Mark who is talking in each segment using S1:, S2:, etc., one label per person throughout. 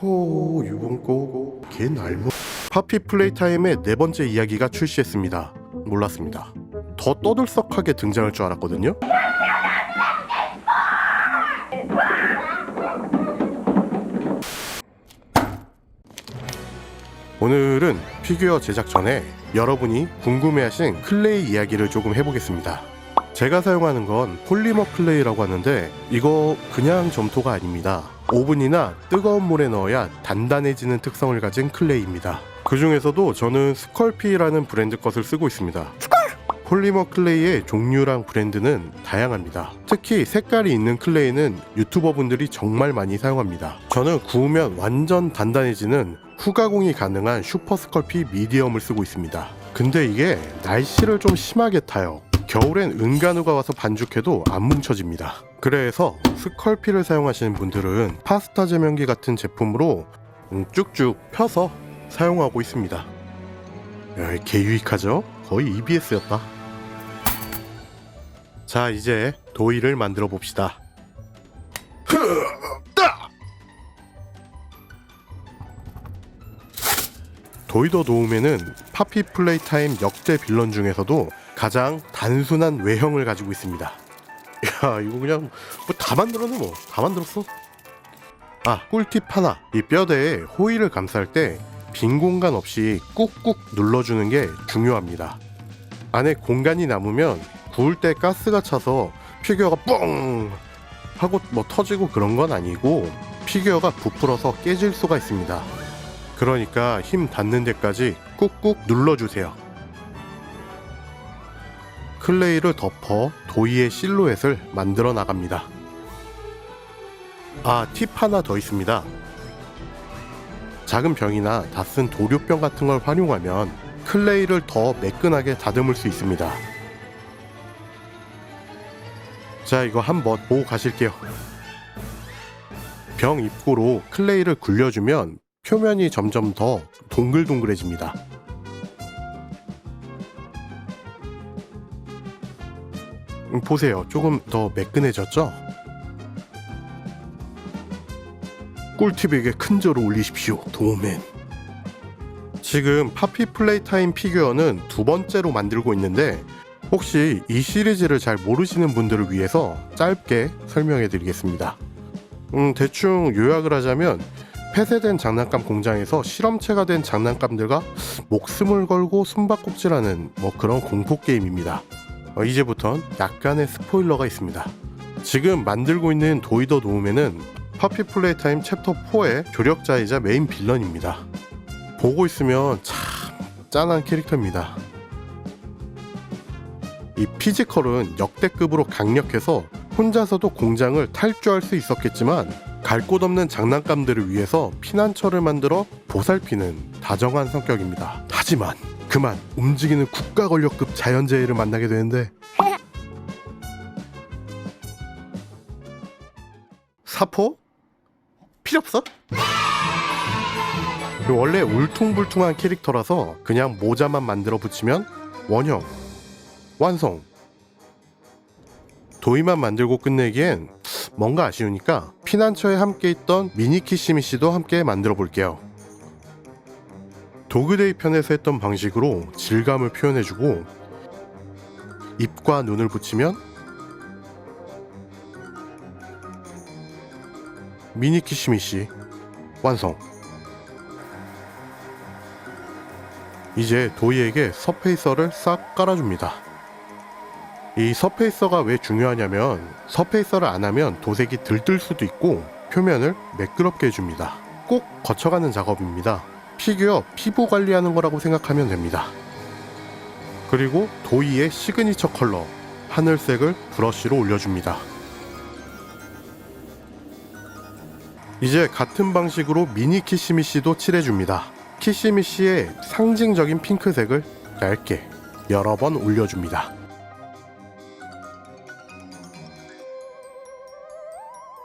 S1: 호 유분꼬 개날모. 파피 플레이타임의 네 번째 이야기가 출시했습니다. 몰랐습니다. 더 떠들썩하게 등장할 줄 알았거든요. 오늘은 피규어 제작 전에 여러분이 궁금해하신 클레이 이야기를 조금 해보겠습니다. 제가 사용하는 건 폴리머 클레이라고 하는데 이거 그냥 점토가 아닙니다. 오븐이나 뜨거운 물에 넣어야 단단해지는 특성을 가진 클레이입니다. 그 중에서도 저는 스컬피라는 브랜드 것을 쓰고 있습니다. 폴리머 클레이의 종류랑 브랜드는 다양합니다. 특히 색깔이 있는 클레이는 유튜버분들이 정말 많이 사용합니다. 저는 구우면 완전 단단해지는 후가공이 가능한 슈퍼 스컬피 미디엄을 쓰고 있습니다. 근데 이게 날씨를 좀 심하게 타요. 겨울엔 은간우가 와서 반죽해도 안 뭉쳐집니다. 그래서 스컬피를 사용하시는 분들은 파스타 제면기 같은 제품으로 쭉쭉 펴서 사용하고 있습니다. 야, 개 유익하죠? 거의 EBS였다. 자, 이제 도이를 만들어 봅시다. 도이더 도움에는 파피 플레이타임 역대 빌런 중에서도 가장 단순한 외형을 가지고 있습니다. 야, 이거 그냥 뭐 다 만들었네. 뭐 다 만들었어. 아, 꿀팁 하나. 이 뼈대에 호일을 감쌀 때 빈 공간 없이 꾹꾹 눌러주는 게 중요합니다. 안에 공간이 남으면 구울 때 가스가 차서 피규어가 뻥 하고 뭐 터지고 그런 건 아니고 피규어가 부풀어서 깨질 수가 있습니다. 그러니까 힘 닿는 데까지 꾹꾹 눌러주세요. 클레이를 덮어 도이의 실루엣을 만들어 나갑니다. 아, 팁 하나 더 있습니다. 작은 병이나 다 쓴 도료병 같은 걸 활용하면 클레이를 더 매끈하게 다듬을 수 있습니다. 자, 이거 한번 보고 가실게요. 병 입구로 클레이를 굴려주면 표면이 점점 더 동글동글해집니다. 보세요. 조금 더 매끈해졌죠? 꿀팁에게 큰 절을 올리십시오, 도우맨. 지금 파피 플레이타임 피규어는 두 번째로 만들고 있는데 혹시 이 시리즈를 잘 모르시는 분들을 위해서 짧게 설명해 드리겠습니다. 대충 요약을 하자면 폐쇄된 장난감 공장에서 실험체가 된 장난감들과 목숨을 걸고 숨바꼭질하는 뭐 그런 공포게임입니다. 이제부턴 약간의 스포일러가 있습니다. 지금 만들고 있는 도이더 도움에는 파피 플레이타임 챕터 4의 조력자이자 메인 빌런입니다. 보고 있으면 참 짠한 캐릭터입니다. 이 피지컬은 역대급으로 강력해서 혼자서도 공장을 탈주할 수 있었겠지만 갈 곳 없는 장난감들을 위해서 피난처를 만들어 보살피는 다정한 성격입니다. 하지만 그만 움직이는 국가 권력급 자연재해를 만나게 되는데 사포? 필요 없어? 원래 울퉁불퉁한 캐릭터라서 그냥 모자만 만들어 붙이면 원형 완성. 도이만 만들고 끝내기엔 뭔가 아쉬우니까 피난처에 함께 있던 미니키시미 씨도 함께 만들어 볼게요. 도그데이 편에서 했던 방식으로 질감을 표현해주고 입과 눈을 붙이면 미니키시미 씨 완성. 이제 도이에게 서페이서를 싹 깔아줍니다. 이 서페이서가 왜 중요하냐면 서페이서를 안 하면 도색이 들뜰 수도 있고 표면을 매끄럽게 해줍니다. 꼭 거쳐가는 작업입니다. 피규어 피부 관리하는 거라고 생각하면 됩니다. 그리고 도이의 시그니처 컬러 하늘색을 브러쉬로 올려줍니다. 이제 같은 방식으로 미니 키시미 씨도 칠해줍니다. 키시미 씨의 상징적인 핑크색을 얇게 여러 번 올려줍니다.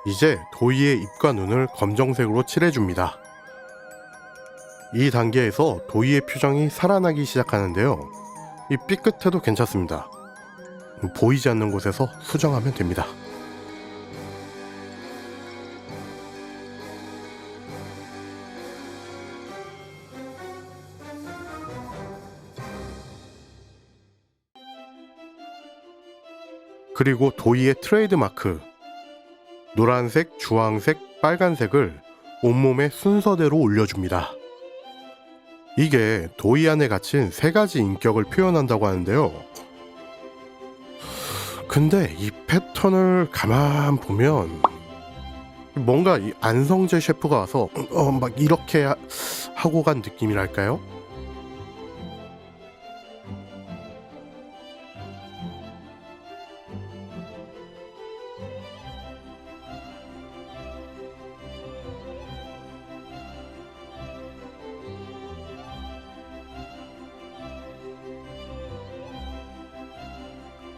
S1: 이제 도이의 입과 눈을 검정색으로 칠해줍니다. 이 단계에서 도이의 표정이 살아나기 시작하는데요. 이 삐끗해도 괜찮습니다. 보이지 않는 곳에서 수정하면 됩니다. 그리고 도이의 트레이드 마크 노란색, 주황색, 빨간색을 온몸에 순서대로 올려줍니다. 이게 도이 안에 갇힌 세 가지 인격을 표현한다고 하는데요. 근데 이 패턴을 가만 보면 뭔가 이 안성재 셰프가 와서 막 이렇게 하고 간 느낌이랄까요?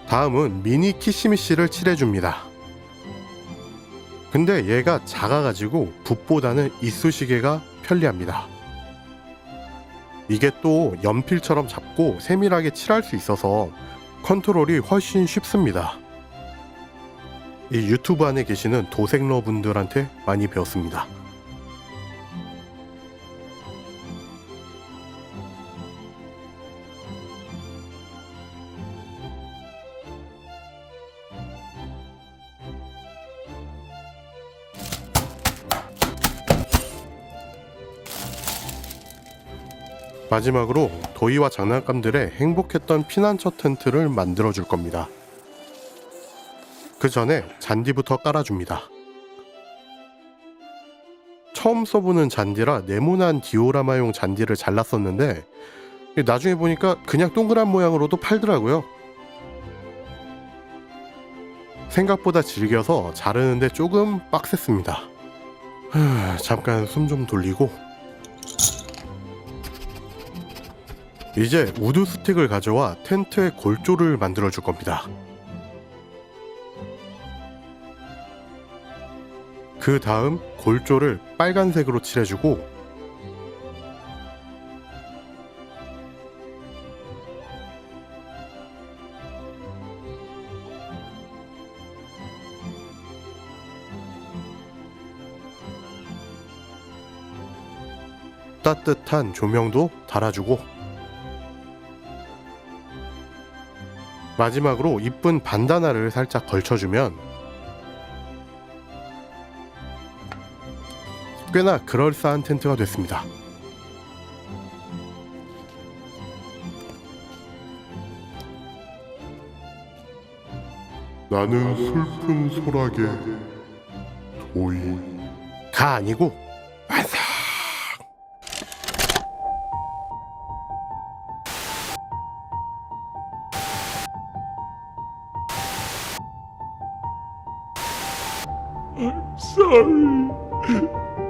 S1: 다음은 미니 키시미시를 칠해줍니다. 근데 얘가 작아가지고 붓보다는 이쑤시개가 편리합니다. 이게 또 연필처럼 잡고 세밀하게 칠할 수 있어서 컨트롤이 훨씬 쉽습니다. 이 유튜브 안에 계시는 도색러 분들한테 많이 배웠습니다. 마지막으로 도이와 장난감들의 행복했던 피난처 텐트를 만들어 줄 겁니다. 그 전에 잔디부터 깔아줍니다. 처음 써보는 잔디라 네모난 디오라마용 잔디를 잘랐었는데 나중에 보니까 그냥 동그란 모양으로도 팔더라고요. 생각보다 질겨서 자르는데 조금 빡셌습니다. 잠깐 숨 좀 돌리고 이제 우드 스틱을 가져와 텐트의 골조를 만들어 줄 겁니다. 그 다음 골조를 빨간색으로 칠해주고 따뜻한 조명도 달아주고 마지막으로 이쁜 반다나를 살짝 걸쳐주면 꽤나 그럴싸한 텐트가 됐습니다.
S2: 나는 슬픈 소락의 도이.
S1: 가 아니고 완성!
S2: I'm sorry.